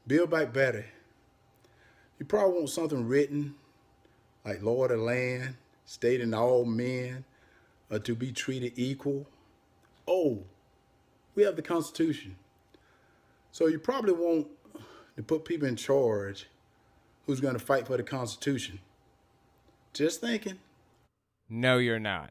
Build Back Better. You probably want something written like Lord of the Land, stating all men are to be treated equal. Oh, we have the Constitution. So you probably want to put people in charge who's going to fight for the Constitution. Just thinking. No, you're not.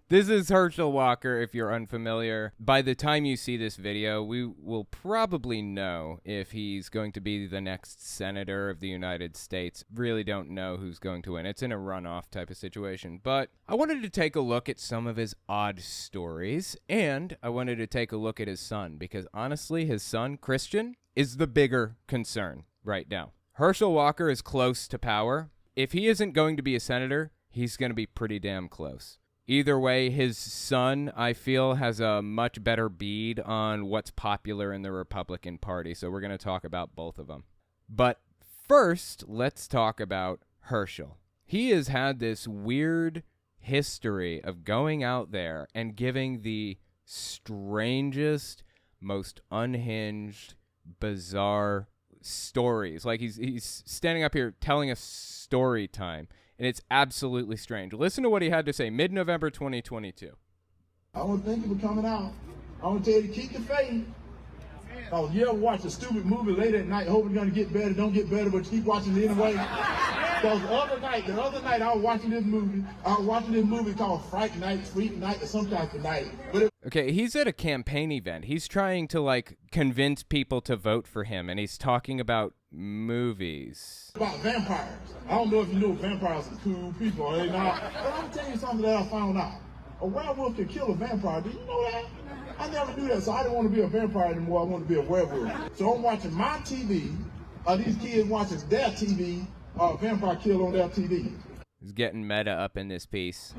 This is Herschel Walker, if you're unfamiliar. By the time you see this video, we will probably know if he's going to be the next senator of the United States. Really don't know who's going to win. It's in a runoff type of situation. But I wanted to take a look at some of his odd stories, and I wanted to take a look at his son, because honestly, his son, Christian, is the bigger concern right now. Herschel Walker is close to power. If he isn't going to be a senator, he's going to be pretty damn close. Either way, his son, I feel, has a much better bead on what's popular in the Republican Party, so we're going to talk about both of them. But first, let's talk about Herschel. He has had this weird history of going out there and giving the strangest, most unhinged, bizarre stories. Like he's standing up here telling us story time. And it's absolutely strange. Listen to what he had to say mid-November 2022. I want to thank you for coming out. I want to tell you to keep the faith. Oh, you ever watch a stupid movie late at night, hoping it's going to get better, don't get better, but you keep watching it anyway? Because the other night, I was watching this movie. I was watching this movie called Fright Night, Freak Night, or some type of night. Okay, he's at a campaign event. He's trying to, convince people to vote for him, and he's talking about movies. About vampires. I don't know if you know vampires are cool people, are they not? But I'm telling you something that I found out. A werewolf can kill a vampire. Do you know that? I never knew that, so I didn't want to be a vampire anymore. I want to be a werewolf. So I'm watching my TV. These kids watching their TV. Vampire kill on their TV. He's getting meta up in this piece.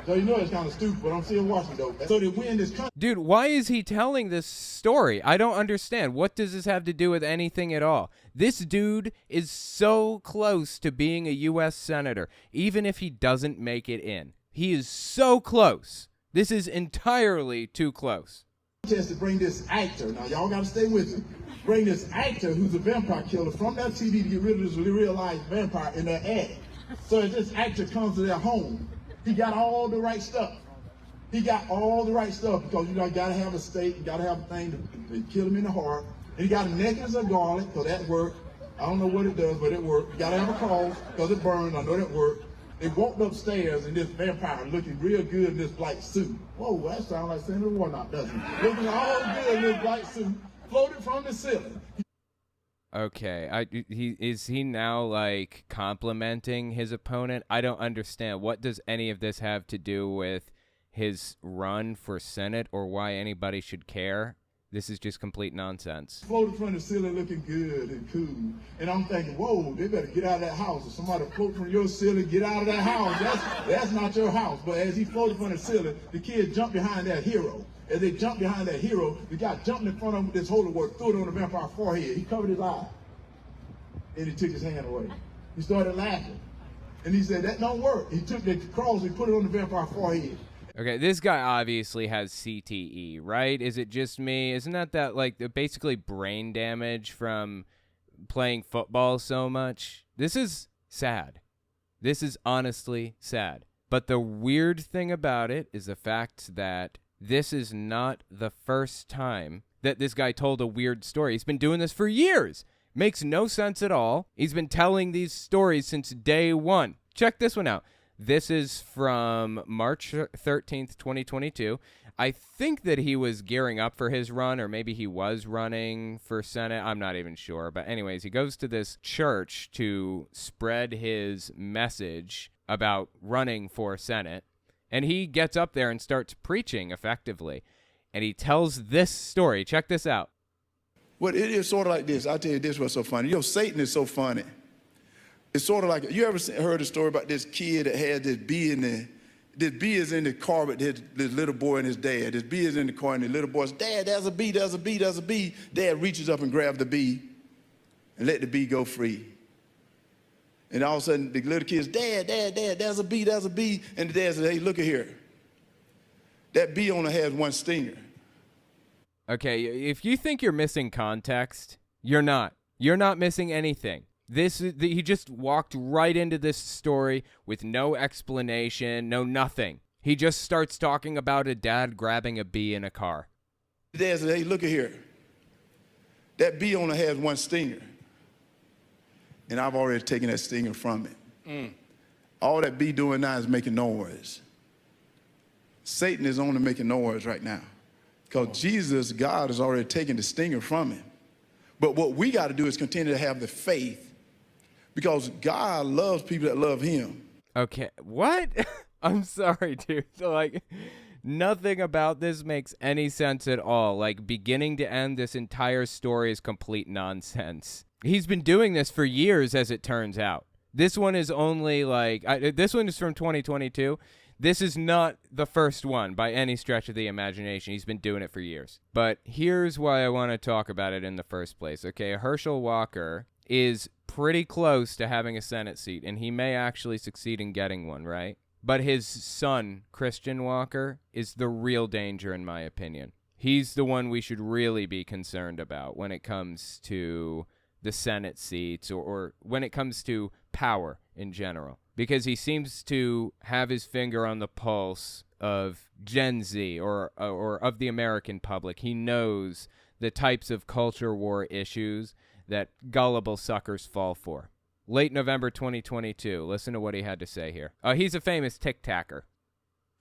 So you know it's kind of stupid, but I'm still watching though. So they win this country. Dude, why is he telling this story? I don't understand. What does this have to do with anything at all? This dude is so close to being a U.S. senator, even if he doesn't make it in. He is so close. This is entirely too close. Chance to bring this actor. Now y'all got to stay with me. Bring this actor who's a vampire killer from that TV to get rid of this real life vampire in their ad. So as this actor comes to their home, he got all the right stuff. He got all the right stuff because you got to have a stake, you got to have a thing to kill him in the heart. And he got a necklace of garlic, because that worked. I don't know what it does, but it worked. You got to have a cross because it burned. I know that worked. They walked upstairs and this vampire looking real good in this black suit. Whoa, that sounds like Senator Warnock, doesn't it? Looking all good in this black suit, floated from the ceiling. Okay, is he now complimenting his opponent? I don't understand. What does any of this have to do with his run for Senate or why anybody should care? This is just complete nonsense. Floated from the ceiling looking good and cool. And I'm thinking, whoa, they better get out of that house. If somebody float from your ceiling, get out of that house. That's not your house. But as he floated from the ceiling, the kids jumped behind that hero. As they jumped behind that hero, the guy jumped in front of him with this holy word, threw it on the vampire's forehead. He covered his eye. And he took his hand away. He started laughing. And he said, that don't work. He took the cross and put it on the vampire's forehead. Okay, this guy obviously has CTE, right? Is it just me? Isn't that basically brain damage from playing football so much? This is sad. This is honestly sad. But the weird thing about it is the fact that this is not the first time that this guy told a weird story. He's been doing this for years. Makes no sense at all. He's been telling these stories since day one. Check this one out. This is from March 13th, 2022. I think that he was gearing up for his run, or maybe he was running for Senate. I'm not even sure. But anyways, he goes to this church to spread his message about running for Senate. And he gets up there and starts preaching effectively. And he tells this story. Check this out. Well, it is sort of like this. I'll tell you this what's so funny. Satan is so funny. It's sort of like, you ever heard a story about this kid that had this bee in there? This bee is in the car with this little boy and his dad. This bee is in the car and the little boy says, Dad, there's a bee, there's a bee, there's a bee. Dad reaches up and grabs the bee and let the bee go free. And all of a sudden, the little kid says, Dad, there's a bee, there's a bee. And the dad says, hey, look at here. That bee only has one stinger. Okay, if you think you're missing context, you're not. You're not missing anything. He just walked right into this story with no explanation, no nothing. He just starts talking about a dad grabbing a bee in a car. Dad said, hey, look at here. That bee only has one stinger. And I've already taken that stinger from it. All that bee doing now is making noise. Satan is only making noise right now. Because Jesus, God, has already taken the stinger from him. But what we got to do is continue to have the faith. Because God loves people that love him. Okay, what? I'm sorry, dude. So, like, nothing about this makes any sense at all. Like, beginning to end, this entire story is complete nonsense. He's been doing this for years, as it turns out. This one is only, like, this one is from 2022. This is not the first one by any stretch of the imagination. He's been doing it for years. But here's why I want to talk about it in the first place. Okay, Herschel Walker is pretty close to having a Senate seat, and he may actually succeed in getting one, right? But his son, Christian Walker, is the real danger, in my opinion. He's the one we should really be concerned about when it comes to the Senate seats or when it comes to power in general. Because he seems to have his finger on the pulse of Gen Z or of the American public. He knows the types of culture war issues that gullible suckers fall for. Late November 2022. Listen to what he had to say here. He's a famous tic-tacker.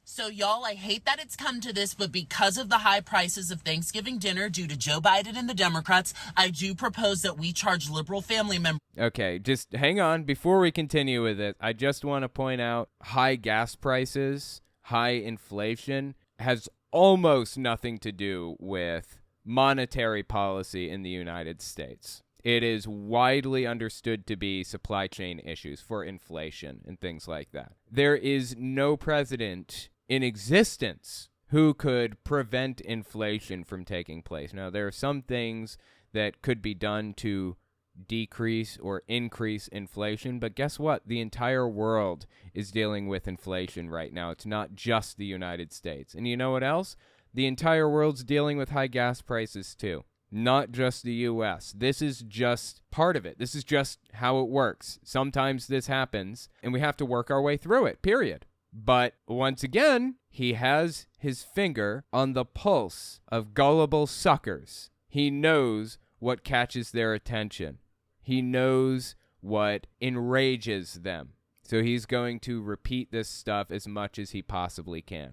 So, y'all, I hate that it's come to this, but because of the high prices of Thanksgiving dinner due to Joe Biden and the Democrats, I do propose that we charge liberal family members. Okay, just hang on. Before we continue with it, I just want to point out high gas prices, high inflation has almost nothing to do with monetary policy in the United States. It is widely understood to be supply chain issues for inflation and things like that. There is no president in existence who could prevent inflation from taking place. Now, there are some things that could be done to decrease or increase inflation, but guess what? The entire world is dealing with inflation right now. It's not just the United States. And you know what else? The entire world's dealing with high gas prices too. Not just the U.S. This is just part of it. This is just how it works. Sometimes this happens, and we have to work our way through it, period. But once again, he has his finger on the pulse of gullible suckers. He knows what catches their attention. He knows what enrages them. So he's going to repeat this stuff as much as he possibly can.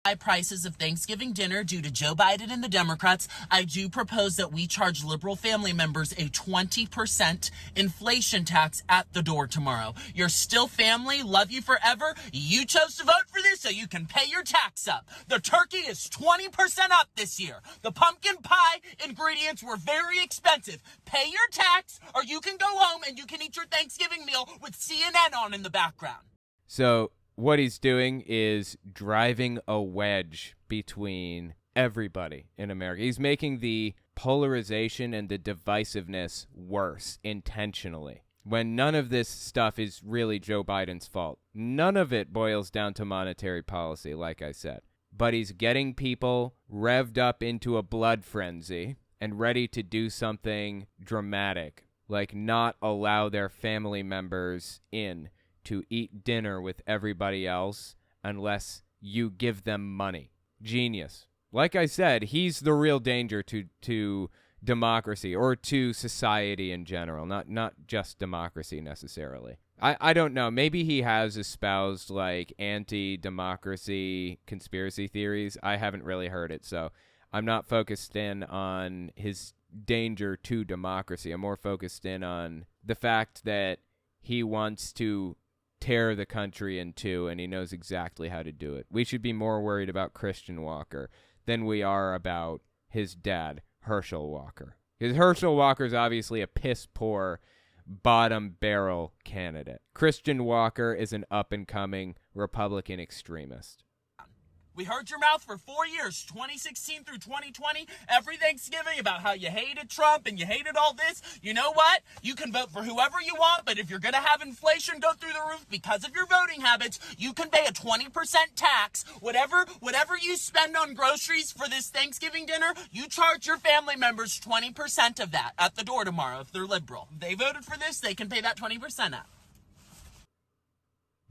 High prices of Thanksgiving dinner due to Joe Biden and the Democrats, I do propose that we charge liberal family members a 20% inflation tax at the door tomorrow. You're still family, love you forever. You chose to vote for this so you can pay your tax up. The turkey is 20% up this year. The pumpkin pie ingredients were very expensive. Pay your tax or you can go home and you can eat your Thanksgiving meal with CNN on in the background. So what he's doing is driving a wedge between everybody in America. He's making the polarization and the divisiveness worse intentionally, when none of this stuff is really Joe Biden's fault. None of it boils down to monetary policy, like I said. But he's getting people revved up into a blood frenzy and ready to do something dramatic, like not allow their family members in to eat dinner with everybody else unless you give them money. Genius. Like I said, he's the real danger to democracy or to society in general, not just democracy necessarily. I don't know. Maybe he has espoused like anti-democracy conspiracy theories. I haven't really heard it, so I'm not focused in on his danger to democracy. I'm more focused in on the fact that he wants to tear the country in two, and he knows exactly how to do it. We should be more worried about Christian Walker than we are about his dad, Herschel Walker. Because Herschel Walker is obviously a piss-poor, bottom-barrel candidate. Christian Walker is an up-and-coming Republican extremist. We heard your mouth for 4 years, 2016 through 2020, every Thanksgiving about how you hated Trump and you hated all this. You know what? You can vote for whoever you want, but if you're going to have inflation go through the roof because of your voting habits, you can pay a 20% tax. Whatever you spend on groceries for this Thanksgiving dinner, you charge your family members 20% of that at the door tomorrow if they're liberal. If they voted for this, they can pay that 20% out.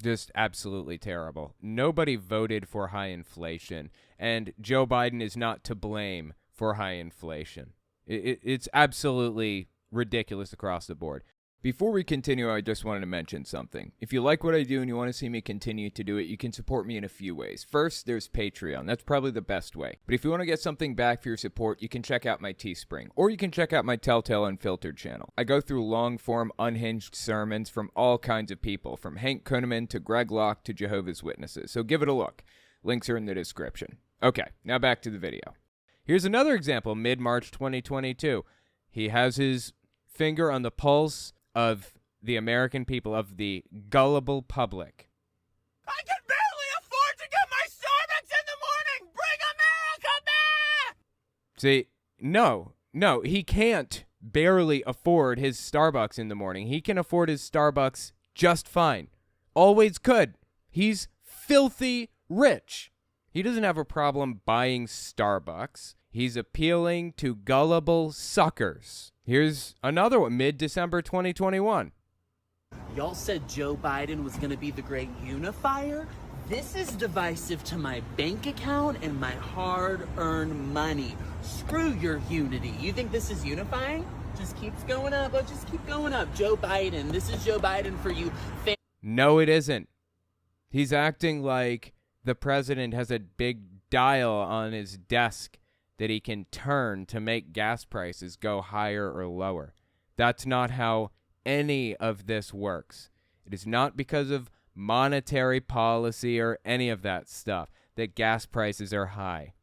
Just absolutely terrible. Nobody voted for high inflation, and Joe Biden is not to blame for high inflation. It's absolutely ridiculous across the board. Before we continue, I just wanted to mention something. If you like what I do and you want to see me continue to do it, you can support me in a few ways. First, there's Patreon. That's probably the best way. But if you want to get something back for your support, you can check out my Teespring, or you can check out my Telltale Unfiltered channel. I go through long-form, unhinged sermons from all kinds of people, from Hank Kunneman to Greg Locke to Jehovah's Witnesses. So give it a look. Links are in the description. Okay, now back to the video. Here's another example, mid-March 2022. He has his finger on the pulse of the American people, of the gullible public. I can barely afford to get my Starbucks in the morning! Bring America back! See, no, he can't barely afford his Starbucks in the morning. He can afford his Starbucks just fine. Always could. He's filthy rich. He doesn't have a problem buying Starbucks. He's appealing to gullible suckers. Here's another one, mid-December 2021. Y'all said Joe Biden was going to be the great unifier? This is divisive to my bank account and my hard-earned money. Screw your unity. You think this is unifying? Just keeps going up. Oh, just keep going up. Joe Biden. This is Joe Biden for you. No, it isn't. He's acting like the president has a big dial on his desk that he can turn to make gas prices go higher or lower. That's not how any of this works. It is not because of monetary policy or any of that stuff that gas prices are high.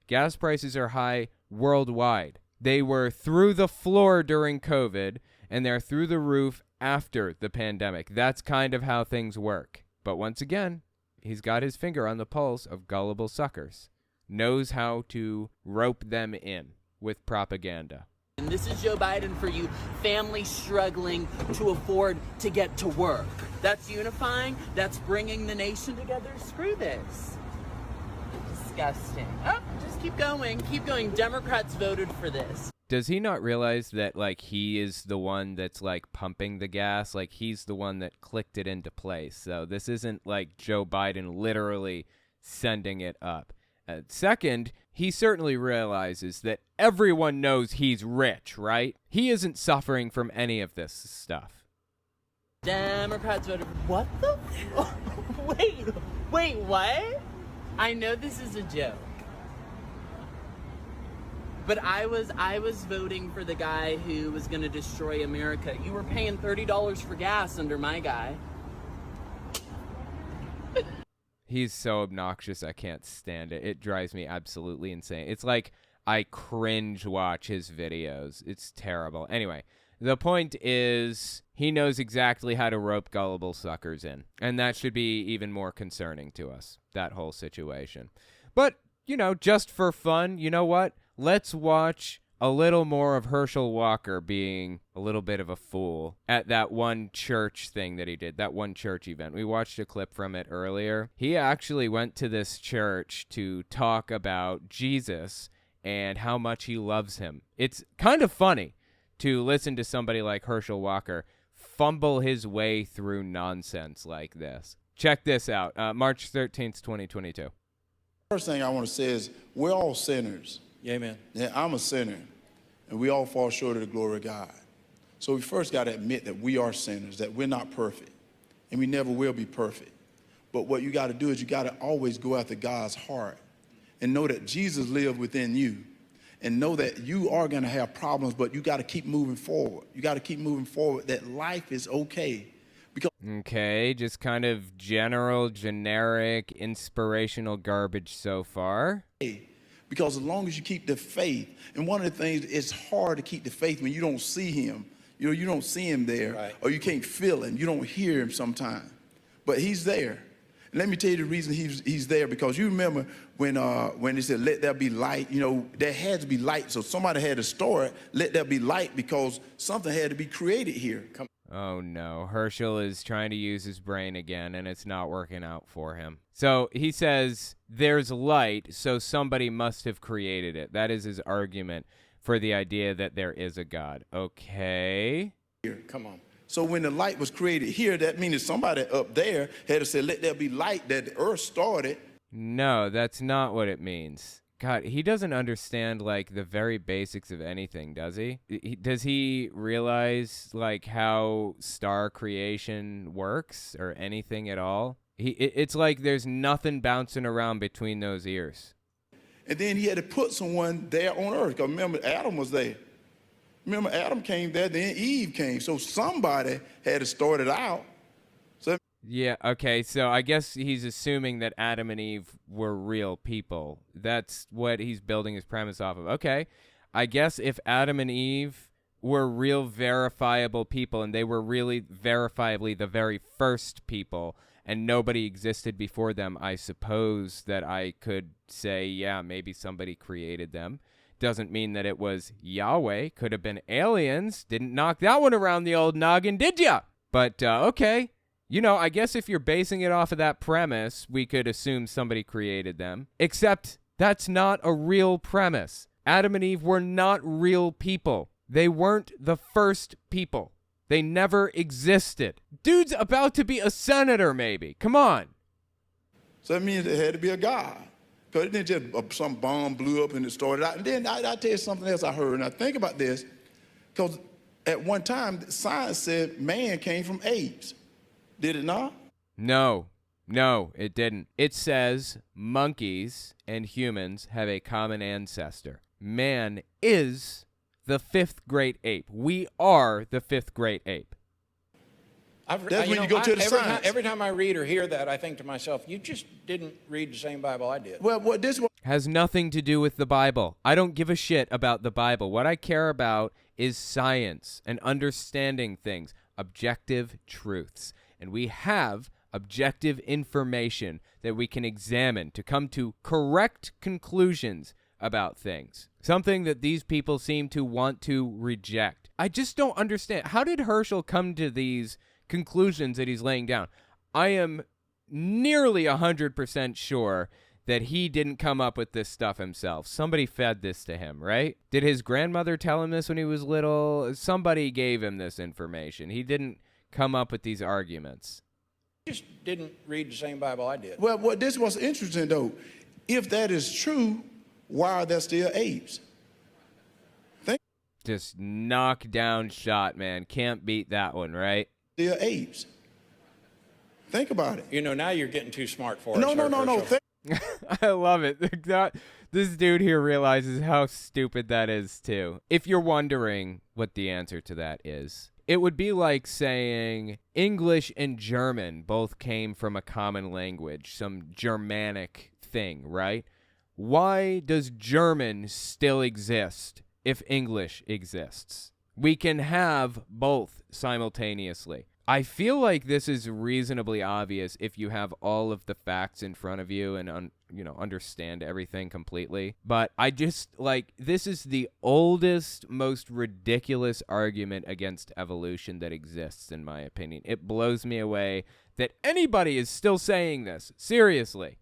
Gas prices are high worldwide. They were through the floor during COVID, and they're through the roof after the pandemic. That's kind of how things work. But once again, he's got his finger on the pulse of gullible suckers. Knows how to rope them in with propaganda. And this is Joe Biden for you, families struggling to afford to get to work. That's unifying. That's bringing the nation together. Screw this. Disgusting. Oh, just keep going. Keep going. Democrats voted for this. Does he not realize that, like, he is the one that's, like, pumping the gas? Like, he's the one that clicked it into place. So this isn't, like, Joe Biden literally sending it up. Second, he certainly realizes that everyone knows he's rich, right? He isn't suffering from any of this stuff. Democrats voted for... What the... Wait, what? I know this is a joke. But I was voting for the guy who was going to destroy America. You were paying $30 for gas under my guy. He's so obnoxious, I can't stand it. It drives me absolutely insane. It's like I cringe watch his videos. It's terrible. Anyway, the point is he knows exactly how to rope gullible suckers in. And that should be even more concerning to us, that whole situation. But, you know, just for fun, you know what? Let's watch a little more of Herschel Walker being a little bit of a fool at that one church thing that he did, that one church event. We watched a clip from it earlier. He actually went to this church to talk about Jesus and how much he loves him. It's kind of funny to listen to somebody like Herschel Walker fumble his way through nonsense like this. Check this out, March 13th, 2022. First thing I want to say is we're all sinners. Yeah, amen. Yeah, I'm a sinner, and we all fall short of the glory of God. So we first got to admit that we are sinners, that we're not perfect, and we never will be perfect. But what you got to do is you got to always go after God's heart and know that Jesus lives within you, and know that you are going to have problems, but you got to keep moving forward. You got to keep moving forward, that life is okay. Okay, just kind of general, generic, inspirational garbage so far. Because as long as you keep the faith, and one of the things, it's hard to keep the faith when you don't see him. You know, you don't see him there, right, or you can't feel him. You don't hear him sometimes. But he's there. And let me tell you the reason he's there, because you remember when they said, let there be light, you know, there had to be light. So somebody had to store it, let there be light, because something had to be created here. Oh no, Herschel is trying to use his brain again, and it's not working out for him. So he says there's light, so somebody must have created it. That is his argument for the idea that there is a God. Okay. Here, come on. So when the light was created here, that means that somebody up there had to say, let there be light, that the earth started. No, that's not what it means. God, he doesn't understand, like, the very basics of anything, does he? Does he realize, like, how star creation works or anything at all? It's like there's nothing bouncing around between those ears. And then he had to put someone there on earth, because remember, Adam was there. Remember, Adam came there, then Eve came. So somebody had to start it out. So yeah, okay, so I guess he's assuming that Adam and Eve were real people. That's what he's building his premise off of. Okay, I guess if Adam and Eve were real verifiable people, and they were really verifiably the very first people, and nobody existed before them, I suppose that I could say, yeah, maybe somebody created them. Doesn't mean that it was Yahweh. Could have been aliens. Didn't knock that one around the old noggin, did ya? But, okay. You know, I guess if you're basing it off of that premise, we could assume somebody created them. Except that's not a real premise. Adam and Eve were not real people. They weren't the first people. They never existed. Dude's about to be a senator, maybe. Come on. So that means there had to be a God. Because it didn't just some bomb blew up and it started out. And then I'll tell you something else I heard. Now think about this. Because at one time, science said man came from apes. Did it not? No, it didn't. It says monkeys and humans have a common ancestor. Man is the fifth great ape. We are the fifth great ape. That's when you go to the science. Every time I read or hear that, I think to myself, you just didn't read the same Bible I did. Well, what this one Has nothing to do with the Bible. I don't give a shit about the Bible. What I care about is science and understanding things, objective truths. And we have objective information that we can examine to come to correct conclusions about things. Something that these people seem to want to reject. I just don't understand. How did Herschel come to these conclusions that he's laying down? I am nearly 100% sure that he didn't come up with this stuff himself. Somebody fed this to him, right? Did his grandmother tell him this when he was little? Somebody gave him this information. He didn't come up with these arguments. You just didn't read the same Bible I did. Well, what this was interesting though. If that is true, why are there still apes? Just knock down shot, man. Can't beat that one, right? Still apes. Think about it. You know, now you're getting too smart for us. No. Herschel. I love it. This dude here realizes how stupid that is, too. If you're wondering what the answer to that is, it would be like saying English and German both came from a common language, some Germanic thing, right? Why does German still exist if English exists? We can have both simultaneously. I feel like this is reasonably obvious if you have all of the facts in front of you and understand everything completely. But I just, this is the oldest, most ridiculous argument against evolution that exists, in my opinion. It blows me away that anybody is still saying this. Seriously.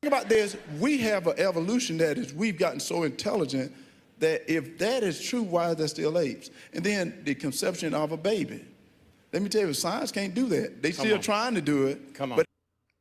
Think about this. We have an evolution we've gotten so intelligent that if that is true, why are there still apes? And then the conception of a baby. Let me tell you, science can't do that. They still trying to do it. Come on. But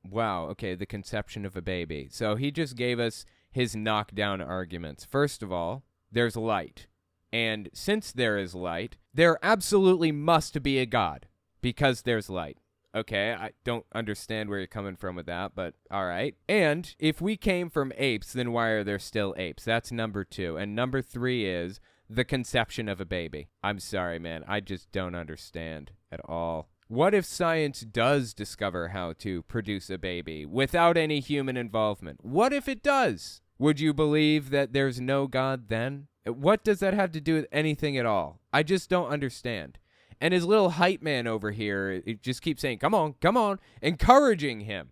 wow, okay, the conception of a baby. So he just gave us his knockdown arguments. First of all, there's light. And since there is light, there absolutely must be a God because there's light. Okay, I don't understand where you're coming from with that, but all right. And if we came from apes, then why are there still apes? That's number 2. And number 3 is the conception of a baby. I'm sorry, man. I just don't understand at all. What if science does discover how to produce a baby without any human involvement? What if it does? Would you believe that there's no God then? What does that have to do with anything at all? I just don't understand. And his little hype man over here, it just keeps saying, come on, encouraging him.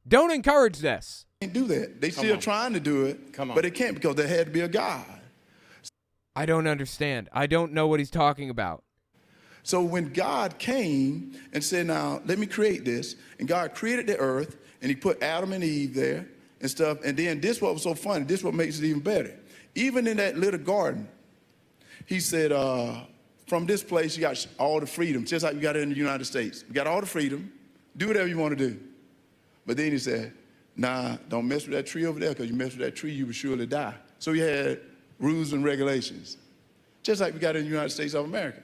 Don't encourage this. Can't do that. They still on. trying to do it, Come on. but they can't because there had to be a God. I don't understand. I don't know what he's talking about. So when God came and said, now, let me create this, and God created the earth, and he put Adam and Eve there and stuff, and then this what was so funny, this what makes it even better. Even in that little garden, he said, from this place, you got all the freedom, just like you got it in the United States. You got all the freedom, do whatever you want to do. But then he said, nah, don't mess with that tree over there, because you mess with that tree, you will surely die. So he had rules and regulations, just like we got in the United States of America.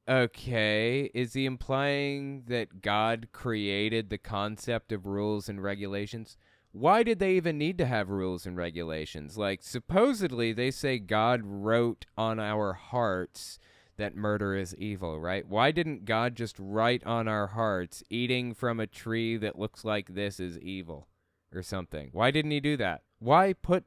Okay, is he implying that God created the concept of rules and regulations? Why did they even need to have rules and regulations? Like, supposedly they say God wrote on our hearts that murder is evil, right? Why didn't God just write on our hearts eating from a tree that looks like this is evil or something? Why didn't he do that? Why put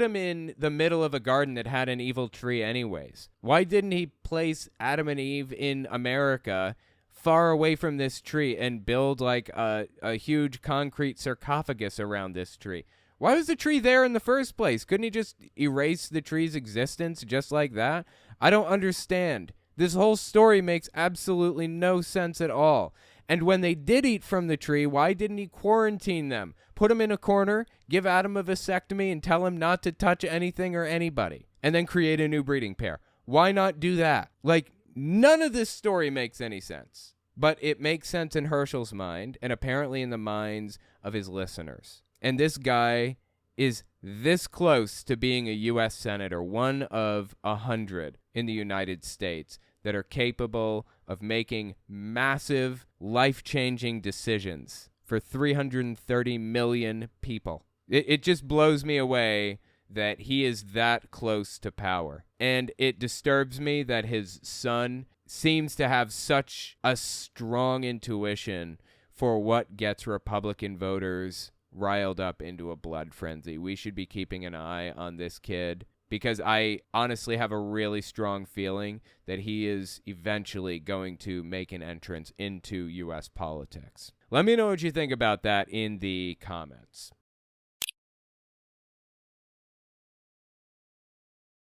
him in the middle of a garden that had an evil tree anyways? Why didn't he place Adam and Eve in America far away from this tree and build like a huge concrete sarcophagus around this tree? Why was the tree there in the first place? Couldn't he just erase the tree's existence just like that? I don't understand. This whole story makes absolutely no sense at all. And when they did eat from the tree, why didn't he quarantine them? Put them in a corner, give Adam a vasectomy, and tell him not to touch anything or anybody, and then create a new breeding pair. Why not do that? Like, none of this story makes any sense. But it makes sense in Herschel's mind, and apparently in the minds of his listeners. And this guy is this close to being a U.S. Senator, one of 100 in the United States that are capable of making massive, life-changing decisions for 330 million people. It just blows me away that he is that close to power. And it disturbs me that his son seems to have such a strong intuition for what gets Republican voters riled up into a blood frenzy. We should be keeping an eye on this kid, because I honestly have a really strong feeling that he is eventually going to make an entrance into U.S. politics. Let me know what you think about that in the comments.